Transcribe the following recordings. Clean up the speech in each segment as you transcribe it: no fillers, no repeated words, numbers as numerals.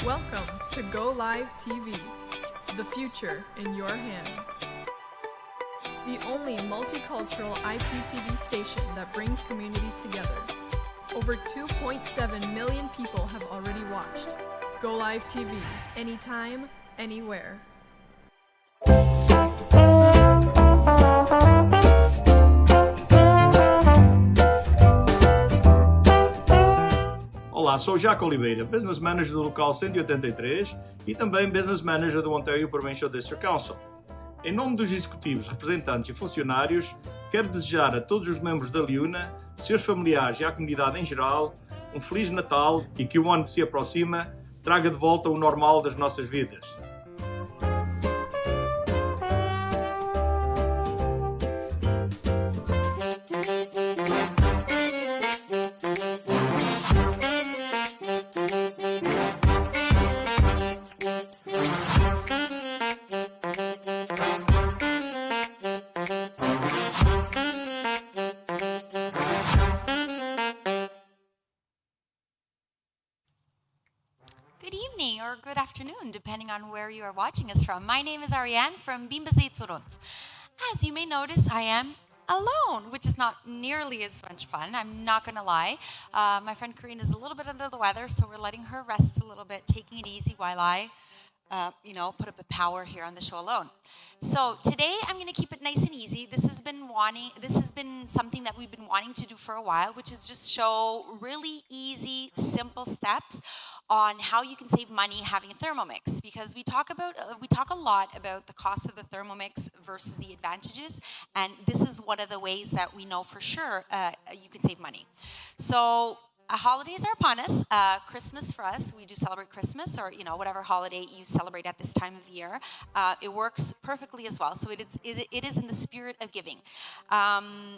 Welcome to Golive TV, the future in your hands. The only multicultural IPTV station that brings communities together. Over 2.7 million people have already watched. Golive TV, anytime, anywhere. Olá, sou o Jaco Oliveira, Business Manager do local 183 e também Business Manager do Ontario Provincial District Council. Em nome dos executivos, representantes e funcionários, quero desejar a todos os membros da LIUNA, seus familiares e à comunidade em geral, um Feliz Natal e que o ano que se aproxima traga de volta o normal das nossas vidas. Good evening or good afternoon, depending on where you are watching us from. My name is Ariane from Bimbas. As you may notice, I am alone, which is not nearly as much fun, I'm not going to lie. My friend Karine is a little bit under the weather, so we're letting her rest a little bit, taking it easy while I put up the power here on the show alone. So today I'm going to keep it nice and easy. This has been something that we've been wanting to do for a while, which is just show really easy, simple steps on how you can save money having a Thermomix, because we talk a lot about the cost of the Thermomix versus the advantages, and this is one of the ways that we know for sure you can save money. So holidays are upon us. Christmas for us, we do celebrate Christmas, or whatever holiday you celebrate at this time of year. It works perfectly as well. So it is in the spirit of giving.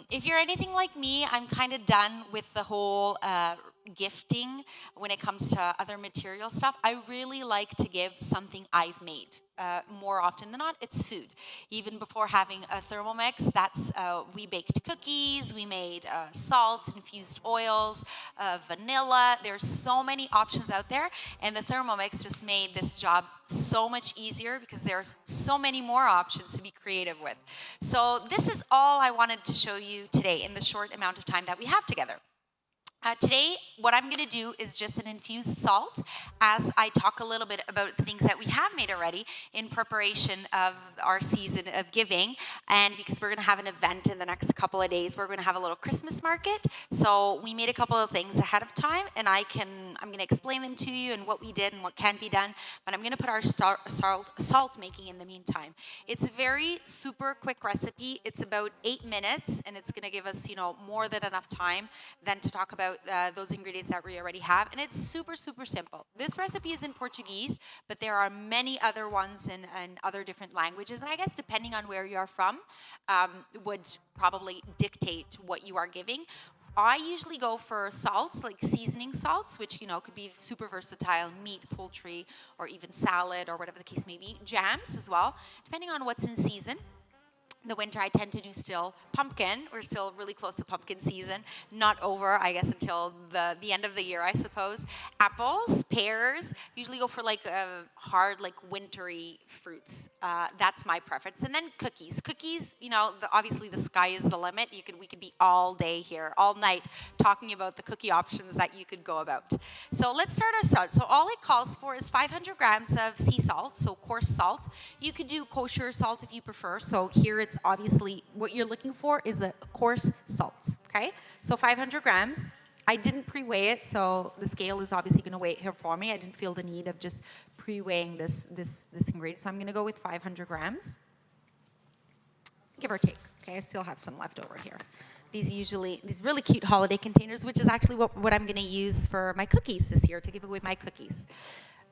If you're anything like me, I'm kind of done with the whole gifting when it comes to other material stuff. I really like to give something I've made. More often than not, it's food. Even before having a Thermomix, we baked cookies, we made salts, infused oils, vanilla. There's so many options out there, and the Thermomix just made this job so much easier because there's so many more options to be creative with. So this is all I wanted to show you today in the short amount of time that we have together. Today, what I'm going to do is just an infused salt as I talk a little bit about the things that we have made already in preparation of our season of giving. And because we're going to have an event in the next couple of days, we're going to have a little Christmas market. So we made a couple of things ahead of time, and I'm going to explain them to you and what we did and what can be done. But I'm going to put our salt making in the meantime. It's a very super quick recipe. It's about 8 minutes, and it's going to give us, more than enough time then to talk about those ingredients that we already have, and it's super, super simple. This recipe is in Portuguese, but there are many other ones in other different languages, and I guess depending on where you are from, would probably dictate what you are giving. I usually go for salts, like seasoning salts, which, could be super versatile, meat, poultry, or even salad, or whatever the case may be. Jams as well, depending on what's in season. The winter, I tend to do still pumpkin. We're still really close to pumpkin season. Not over, I guess, until the end of the year, I suppose. Apples, pears, usually go for hard, wintry fruits. That's my preference. And then cookies. Cookies, obviously the sky is the limit. We could be all day here, all night, talking about the cookie options that you could go about. So let's start our salt. So all it calls for is 500 grams of sea salt, so coarse salt. You could do kosher salt if you prefer. So here it's obviously what you're looking for is a coarse salt, okay? So 500 grams. I didn't pre-weigh it, so the scale is obviously going to weigh it here for me. I didn't feel the need of just pre-weighing this ingredient, so I'm going to go with 500 grams, give or take. Okay, I still have some left over here. These really cute holiday containers, which is actually what I'm going to use for my cookies this year, to give away my cookies.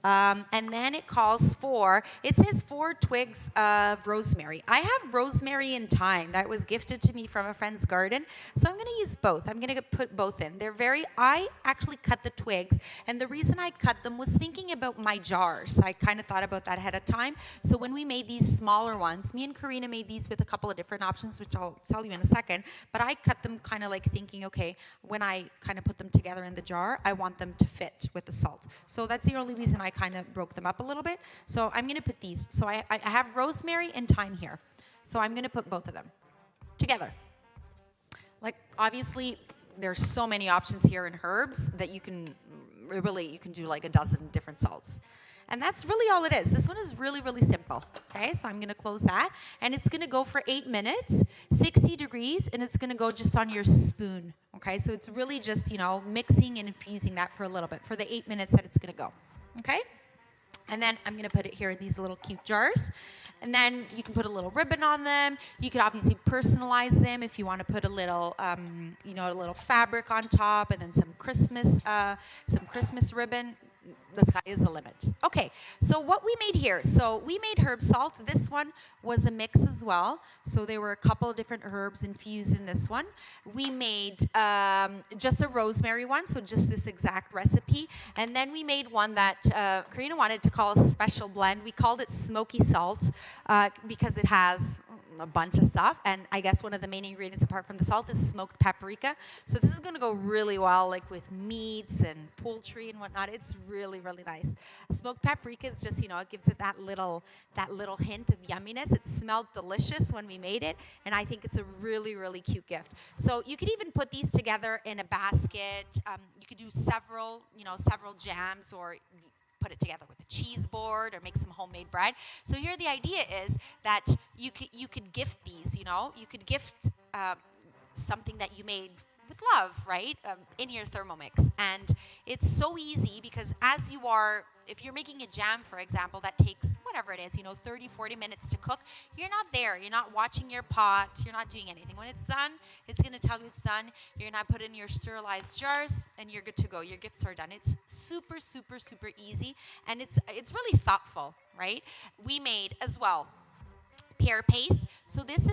And then it says 4 twigs of rosemary. I have rosemary and thyme that was gifted to me from a friend's garden, so I'm going to use both. I'm going to put both in. I actually cut the twigs, and the reason I cut them was thinking about my jars. I kind of thought about that ahead of time. So when we made these smaller ones, me and Karina made these with a couple of different options, which I'll tell you in a second, but I cut them kind of thinking, okay, when I kind of put them together in the jar, I want them to fit with the salt. So that's the only reason I I kind of broke them up a little bit. So I'm going to put these. So I have rosemary and thyme here. So I'm going to put both of them together. Like, obviously, there's so many options here in herbs that you can do like a dozen different salts. And that's really all it is. This one is really, really simple. Okay, so I'm going to close that. And it's going to go for 8 minutes, 60 degrees, and it's going to go just on your spoon. Okay, so it's really just, mixing and infusing that for a little bit, for the 8 minutes that it's going to go. Okay? And then I'm going to put it here in these little cute jars. And then you can put a little ribbon on them. You could obviously personalize them if you want to put a little, a little fabric on top, and then some Christmas ribbon. The sky is the limit. Okay, so what we made here. So we made herb salt. This one was a mix as well. So there were a couple of different herbs infused in this one. We made just a rosemary one, so just this exact recipe. And then we made one that Karina wanted to call a special blend. We called it smoky salt because it has a bunch of stuff, and I guess one of the main ingredients apart from the salt is smoked paprika. So this is going to go really well like with meats and poultry and whatnot. It's really, really nice. Smoked paprika is just, it gives it that little hint of yumminess. It smelled delicious when we made it, and I think it's a really, really cute gift. So you could even put these together in a basket. You could do several jams, or put it together with a cheese board or make some homemade bread. So here the idea is that you could gift these, you could gift something that you made with love, right, in your Thermomix. And it's so easy because if you're making a jam, for example, that takes whatever it is, 30, 40 minutes to cook, you're not there. You're not watching your pot. You're not doing anything. When it's done, it's going to tell you it's done. You're going to put it in your sterilized jars, and you're good to go. Your gifts are done. It's super, super, super easy, and it's really thoughtful, right? We made as well pear paste. So this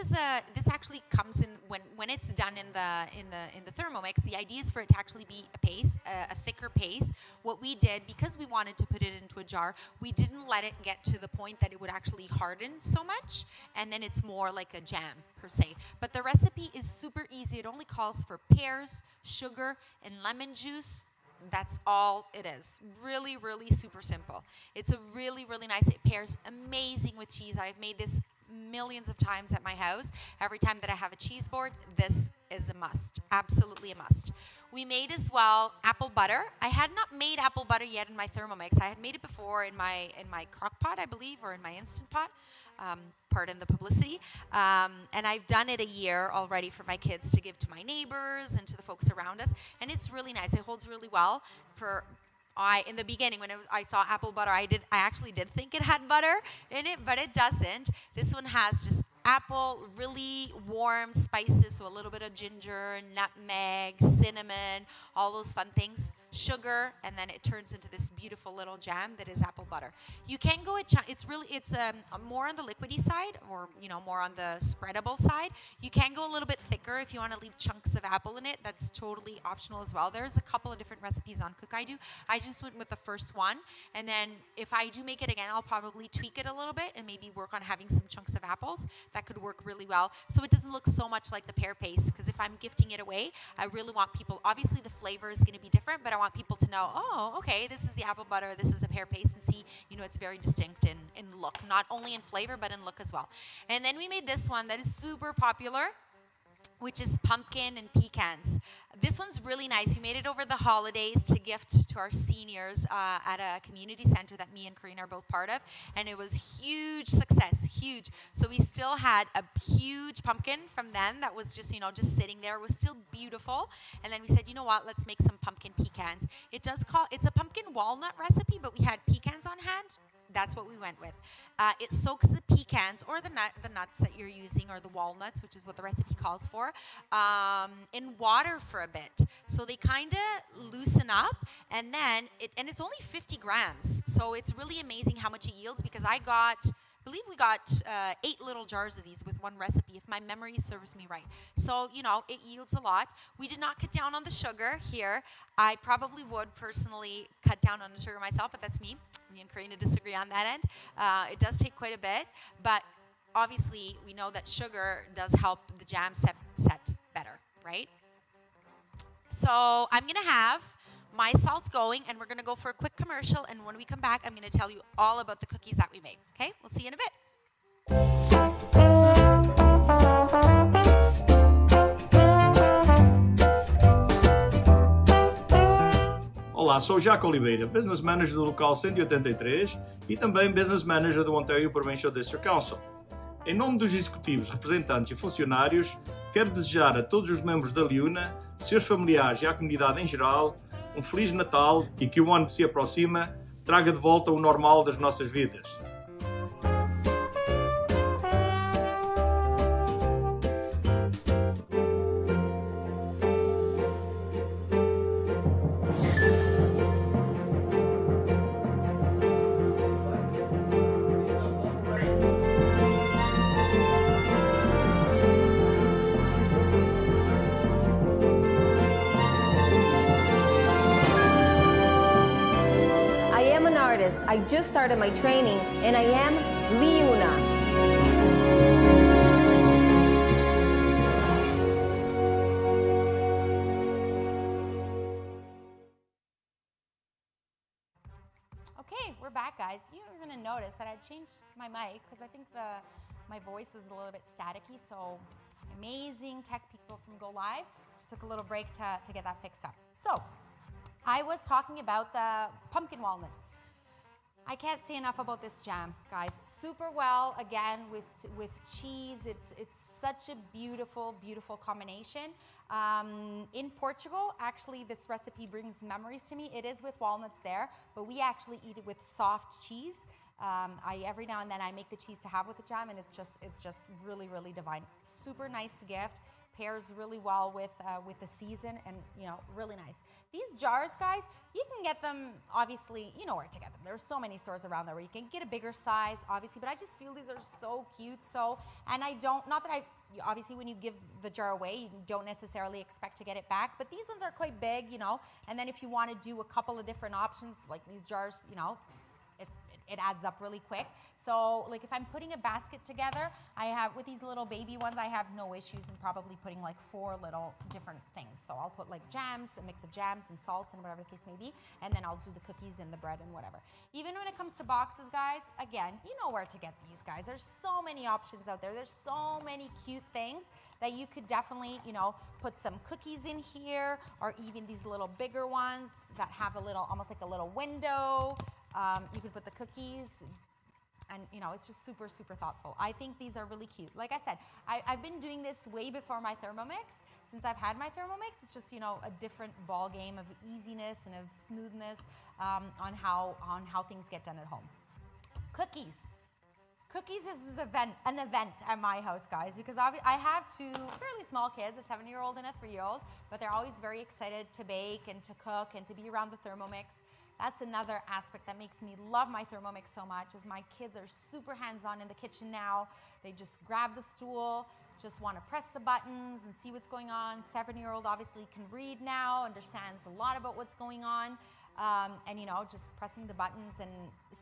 actually comes in when it's done in the Thermomix. The idea is for it to actually be a paste, a thicker paste. What we did, because we wanted to put it into a jar, we didn't let it get to the point that it would actually harden so much, and then it's more like a jam per se. But the recipe is super easy. It only calls for pears, sugar, and lemon juice. That's all it is. Really, really super simple. It's a really, really nice. It pairs amazing with cheese. I've made this millions of times at my house. Every time that I have a cheese board, this is a must. Absolutely a must. We made as well apple butter. I had not made apple butter yet in my Thermomix. I had made it before in my crock pot, I believe, or in my Instant Pot. Pardon the publicity. And I've done it a year already for my kids to give to my neighbors and to the folks around us. And it's really nice. It holds really well. In the beginning, when I saw apple butter, I actually did think it had butter in it, but it doesn't. This one has just apple, really warm spices, so a little bit of ginger, nutmeg, cinnamon, all those fun things, sugar, and then it turns into this beautiful little jam that is apple butter. You can go it's more on the liquidy side, or more on the spreadable side. You can go a little bit thicker if you want to leave chunks of apple in it. That's totally optional as well. There's a couple of different recipes on Cook I Do. I just went with the first one, and then if I do make it again, I'll probably tweak it a little bit and maybe work on having some chunks of apples. That could work really well, so it doesn't look so much like the pear paste, because if I'm gifting it away, I really want people, obviously the flavor is going to be different, but I want people to know, oh, okay, this is the apple butter, this is the pear paste, and see, it's very distinct in look, not only in flavor, but in look as well. And then we made this one that is super popular, which is pumpkin and pecans. This one's really nice. We made it over the holidays to gift to our seniors at a community center that me and Karina are both part of, and it was huge success, huge. So we still had a huge pumpkin from them that was just, just sitting there. It was still beautiful, and then we said, you know what, let's make some pumpkin pecans. It's a pumpkin walnut recipe, but we had pecans on hand. That's what we went with. It soaks the pecans, or the nuts that you're using, or the walnuts, which is what the recipe calls for, in water for a bit. So they kind of loosen up, and then it's only 50 grams. So it's really amazing how much it yields, because I believe we got 8 little jars of these with one recipe, if my memory serves me right. So, it yields a lot. We did not cut down on the sugar here. I probably would personally cut down on the sugar myself, but that's me. Me and Karina disagree on that end. It does take quite a bit, but obviously we know that sugar does help the jam set better, right? So I'm going to have my salt going, and we're going to go for a quick commercial. And when we come back, I'm going to tell you all about the cookies that we made. Okay, we'll see you in a bit. Olá, sou o Jaco Oliveira, Business Manager do local 183 e também Business Manager do Ontario Provincial District Council. Em nome dos executivos, representantes e funcionários, quero desejar a todos os membros da Liuna, seus familiares e à comunidade em geral, um Feliz Natal e que o ano que se aproxima traga de volta o normal das nossas vidas. I just started my training, and I am Liuna. Okay, we're back, guys. You're going to notice that I changed my mic because I think my voice is a little bit staticky, so amazing tech people from Golive just took a little break to get that fixed up. So, I was talking about the pumpkin walnut. I can't say enough about this jam, guys. Super well, again, with cheese. It's such a beautiful, beautiful combination. In Portugal, actually, this recipe brings memories to me. It is with walnuts there, but we actually eat it with soft cheese. Every now and then I make the cheese to have with the jam, and it's just really, really divine. Super nice gift. Pairs really well with the season, and really nice. These jars, guys, you can get them, obviously, you know where to get them. There's so many stores around there where you can get a bigger size, obviously, but I just feel these are so cute. Obviously when you give the jar away, you don't necessarily expect to get it back, but these ones are quite big, and then if you want to do a couple of different options, like these jars, it adds up really quick. So like if I'm putting a basket together, with these little baby ones, I have no issues in probably putting like 4 little different things. So I'll put like jams, a mix of jams and salts and whatever the case may be, and then I'll do the cookies and the bread and whatever. Even when it comes to boxes, guys, again, you know where to get these, guys. There's so many options out there. There's so many cute things that you could definitely, put some cookies in here, or even these little bigger ones that have almost like a little window. You could put the cookies, and it's just super, super thoughtful. I think these are really cute. Like I said, I've been doing this way before my Thermomix. Since I've had my Thermomix, it's just a different ball game of easiness and of smoothness on how things get done at home. Cookies. Cookies is an event at my house, guys, because I have 2 fairly small kids, a 7-year-old and a 3-year-old, but they're always very excited to bake and to cook and to be around the Thermomix. That's another aspect that makes me love my Thermomix so much, is my kids are super hands-on in the kitchen now. They just grab the stool, just want to press the buttons and see what's going on. 7-year-old obviously can read now, understands a lot about what's going on, and just pressing the buttons, and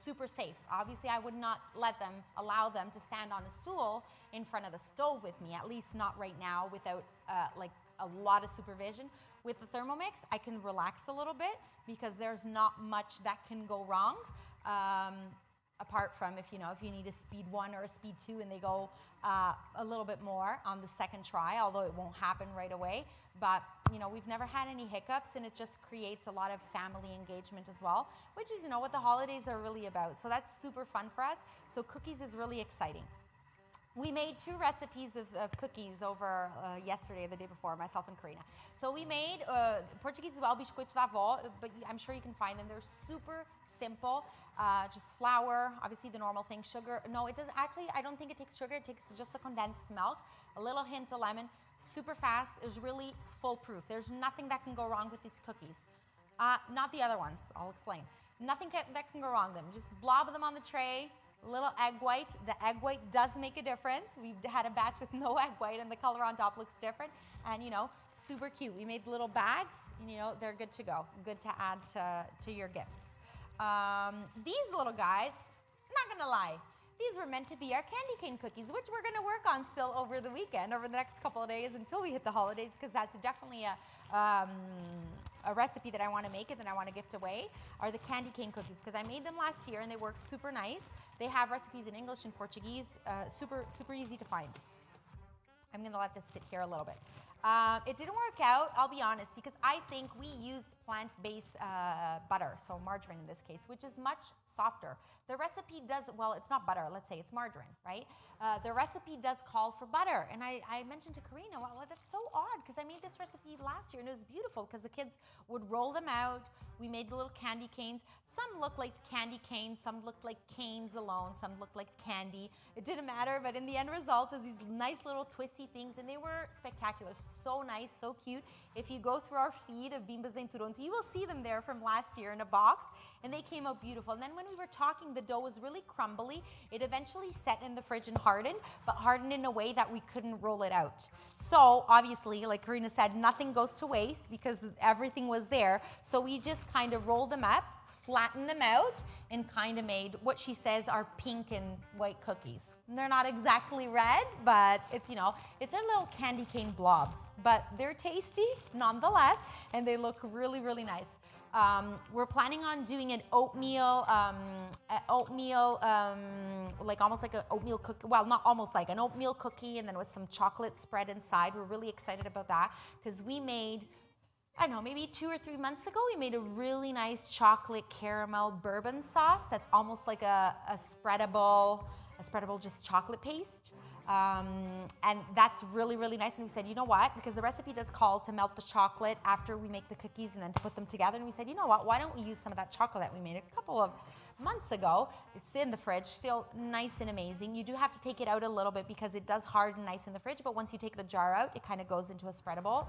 super safe. Obviously, I would not allow them to stand on a stool in front of the stove with me, at least not right now, without a lot of supervision. With the Thermomix, I can relax a little bit because there's not much that can go wrong, apart from if you need a speed 1 or a speed 2 and they go a little bit more on the second try, although it won't happen right away. But we've never had any hiccups, and it just creates a lot of family engagement as well, which is what the holidays are really about. So that's super fun for us. So cookies is really exciting. We made 2 recipes of cookies over yesterday, the day before, myself and Karina. So we made Portuguese as well, biscoitos da avó, but I'm sure you can find them. They're super simple, just flour, obviously the normal thing, sugar. No, it does actually, I don't think it takes sugar, it takes just the condensed milk, a little hint of lemon, super fast. It's really foolproof. There's nothing that can go wrong with these cookies. Not the other ones, I'll explain. Nothing that can go wrong with them. Just blob them on the tray. Little egg white. The egg white does make a difference. We've had a batch with no egg white, and the color on top looks different. And super cute. We made little bags. They're good to go. Good to add to your gifts. These little guys, not gonna lie, these were meant to be our candy cane cookies, which we're gonna work on still over the weekend, over the next couple of days until we hit the holidays, because that's definitely a recipe that I want to make and that I want to gift away are the candy cane cookies, because I made them last year and they work super nice. They have recipes in English and Portuguese, super easy to find. I'm going to let this sit here a little bit. It didn't work out, I'll be honest, because I think we used plant-based butter, so margarine in this case, which is much softer. The recipe does, well, it's not butter, let's say it's margarine, right? The recipe does call for butter. And I mentioned to Karina, well, that's so odd, because I made this recipe last year and it was beautiful because the kids would roll them out. We made the little candy canes. Some looked like candy canes, some looked like canes alone, some looked like candy. It didn't matter, but in the end result is these nice little twisty things, and they were spectacular. So nice, so cute. If you go through our feed of Bimbas em Toronto, you will see them there from last year in a box, and they came out beautiful. And then when we were talking, the dough was really crumbly. It eventually set in the fridge and hardened, but hardened in a way that we couldn't roll it out. So obviously, like Karina said, nothing goes to waste because everything was there. So we just kind of rolled them up, flattened them out, and kind of made what she says are pink and white cookies. And they're not exactly red, but it's, you know, it's their little candy cane blobs, but they're tasty nonetheless, and they look really, really nice. We're planning on doing an oatmeal, like almost like an oatmeal cookie. Well, not almost like an oatmeal cookie, and then with some chocolate spread inside. We're really excited about that because we made, I don't know, maybe 2 or 3 months ago, we made a really nice chocolate caramel bourbon sauce that's almost like a spreadable just chocolate paste. And that's really, really nice. And we said, you know what, because the recipe does call to melt the chocolate after we make the cookies and then to put them together. And we said, you know what, why don't we use some of that chocolate that we made a couple of months ago? It's in the fridge, still nice and amazing. You do have to take it out a little bit because it does harden nice in the fridge, but once you take the jar out, it kind of goes into a spreadable,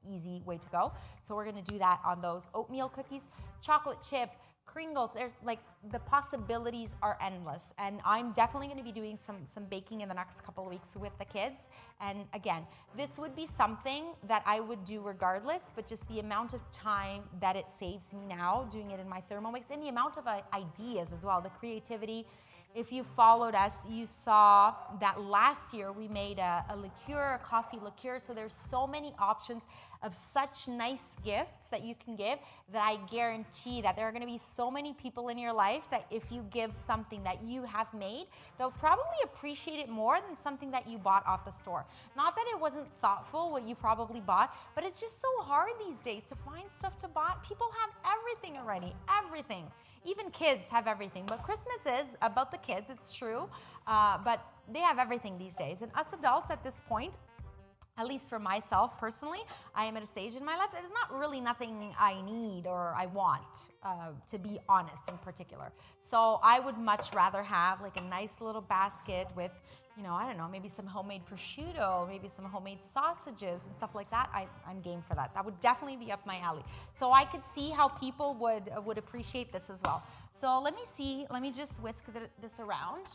easy way to go. So we're gonna do that on those oatmeal cookies. Chocolate chip, Kringles, there's like, the possibilities are endless. And I'm definitely gonna be doing some baking in the next couple of weeks with the kids. And again, this would be something that I would do regardless, but just the amount of time that it saves me now doing it in my Thermomix, and the amount of ideas as well, the creativity. If you followed us, you saw that last year we made a liqueur, a coffee liqueur. So there's so many options of such nice gifts that you can give that I guarantee that there are gonna be so many people in your life that if you give something that you have made, they'll probably appreciate it more than something that you bought off the store. Not that it wasn't thoughtful what you probably bought, but it's just so hard these days to find stuff to buy. People have everything already, everything. Even kids have everything, but Christmas is about the kids, it's true, but they have everything these days. And us adults at this point, at least for myself personally, I am at a stage in my life that there's not really nothing I need or I want, to be honest in particular. So I would much rather have like a nice little basket with, you know, I don't know, maybe some homemade prosciutto, maybe some homemade sausages and stuff like that. I'm game for that. That would definitely be up my alley. So I could see how people would appreciate this as well. So let me just whisk this around.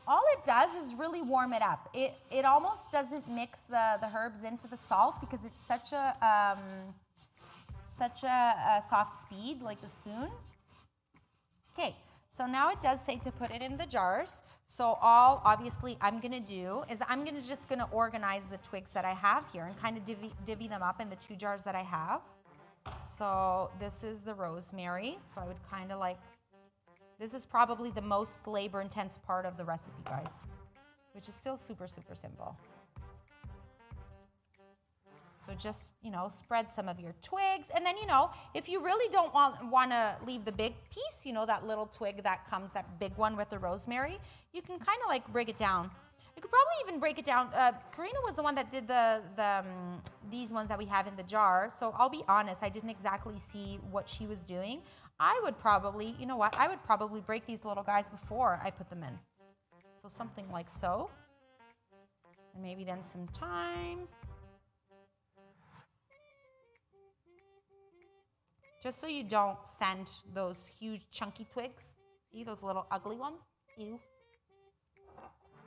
All it does is really warm it up. It almost doesn't mix the herbs into the salt because it's such a soft speed, like the spoon. Okay, so now it does say to put it in the jars. So all obviously I'm gonna do is I'm just gonna organize the twigs that I have here and kind of divvy them up in the 2 jars that I have. So this is the rosemary. So I would kind of like, this is probably the most labor-intense part of the recipe, guys, which is still super, super simple. So just, you know, spread some of your twigs. And then, you know, if you really don't want to leave the big piece, you know, that little twig that comes, that big one with the rosemary, you can kind of like break it down. You could probably even break it down. Karina was the one that did these ones that we have in the jar. So I'll be honest, I didn't exactly see what she was doing. I would probably, you know what, I would probably break these little guys before I put them in. So something like so. And maybe then some thyme. Just so you don't send those huge chunky twigs. See those little ugly ones? Ew.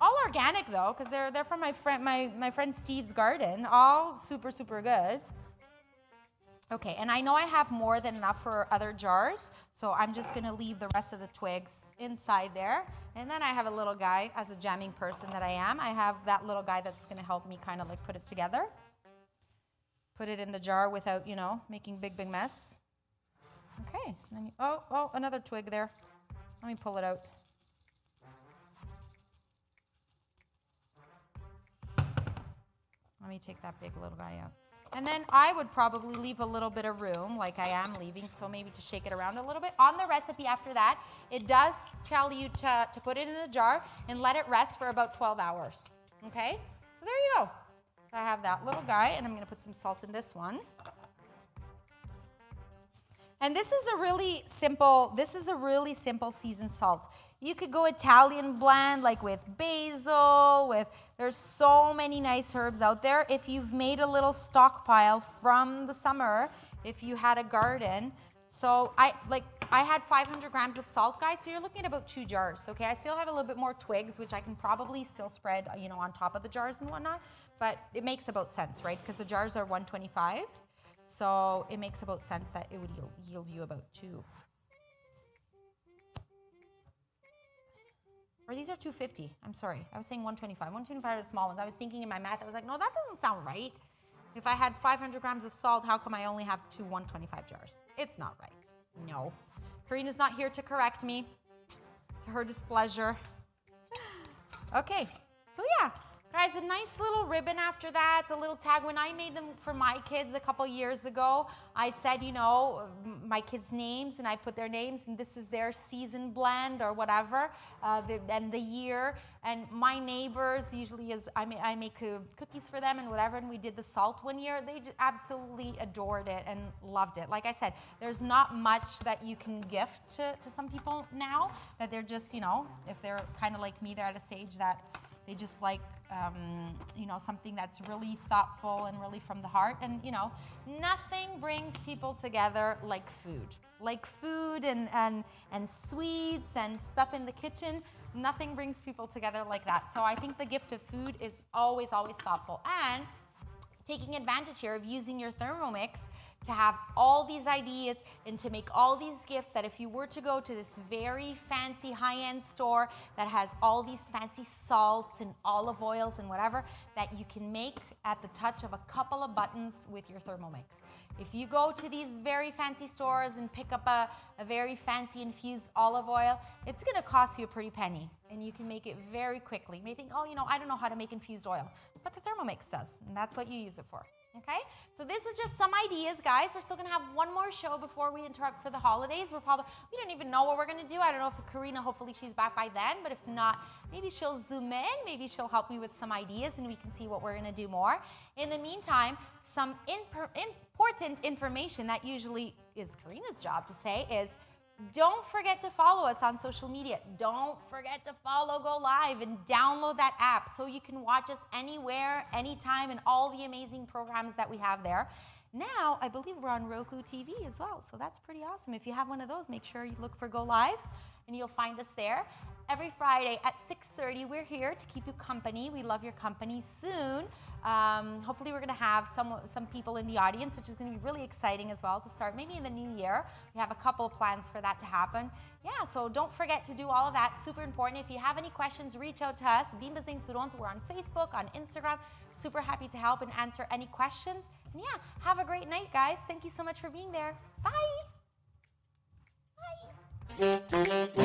All organic though, because they're from my friend Steve's garden. All super, super good. Okay, and I know I have more than enough for other jars, so I'm just gonna leave the rest of the twigs inside there. And then I have a little guy, as a jamming person that I am, I have that little guy that's gonna help me kind of like put it together. Put it in the jar without, you know, making big mess. Okay, and then oh, another twig there. Let me pull it out. Let me take that big little guy out. And then I would probably leave a little bit of room, like I am leaving, so maybe to shake it around a little bit. On the recipe after that, it does tell you to put it in a jar and let it rest for about 12 hours, okay? So there you go. So I have that little guy, and I'm gonna put some salt in this one. And this is a really simple seasoned salt. You could go Italian blend, like with basil, there's so many nice herbs out there. If you've made a little stockpile from the summer, if you had a garden. So I had 500 grams of salt, guys, so you're looking at about 2 jars, okay? I still have a little bit more twigs, which I can probably still spread, you know, on top of the jars and whatnot, but it makes about sense, right? Because the jars are 125, so it makes about sense that it would yield you about 2. Or these are 250. I'm sorry. I was saying 125. 125 are the small ones. I was thinking in my math, I was like, no, that doesn't sound right. If I had 500 grams of salt, how come I only have 2 125 jars? It's not right. No. Karina's not here to correct me, to her displeasure. Okay. So yeah, guys, a nice little ribbon after that, a little tag. When I made them for my kids a couple years ago, I said, you know, my kids' names, and I put their names, and this is their season blend or whatever, and the year. And my neighbors, usually I make cookies for them and whatever, and we did the salt one year. They just absolutely adored it and loved it. Like I said, there's not much that you can gift to some people now, that they're just, you know, if they're kind of like me, they're at a stage that they just like, you know, something that's really thoughtful and really from the heart. And, you know, nothing brings people together like food. Like food and sweets and stuff in the kitchen. Nothing brings people together like that. So I think the gift of food is always, always thoughtful. And taking advantage here of using your Thermomix to have all these ideas and to make all these gifts, that if you were to go to this very fancy high-end store that has all these fancy salts and olive oils and whatever, that you can make at the touch of a couple of buttons with your Thermomix. If you go to these very fancy stores and pick up a very fancy infused olive oil, it's gonna cost you a pretty penny, and you can make it very quickly. You may think, oh, you know, I don't know how to make infused oil, but the Thermomix does, and that's what you use it for. Okay, so these were just some ideas, guys. We're still gonna have one more show before we interrupt for the holidays. We don't even know what we're gonna do. I don't know if Karina, hopefully she's back by then, but if not, maybe she'll zoom in, maybe she'll help me with some ideas and we can see what we're gonna do more. In the meantime, some important information that usually is Karina's job to say is, don't forget to follow us on social media. Don't forget to follow Go Live and download that app so you can watch us anywhere, anytime, and all the amazing programs that we have there. Now, I believe we're on Roku TV as well, so that's pretty awesome. If you have one of those, make sure you look for Go Live and you'll find us there. Every Friday at 6:30, we're here to keep you company. We love your company. Soon, hopefully we're gonna have some people in the audience, which is gonna be really exciting as well to start maybe in the new year. We have a couple of plans for that to happen. Yeah, so don't forget to do all of that. Super important. If you have any questions, reach out to us. Bimbas in Toronto. We're on Facebook, on Instagram. Super happy to help and answer any questions. And yeah, have a great night, guys. Thank you so much for being there. Bye. Bye.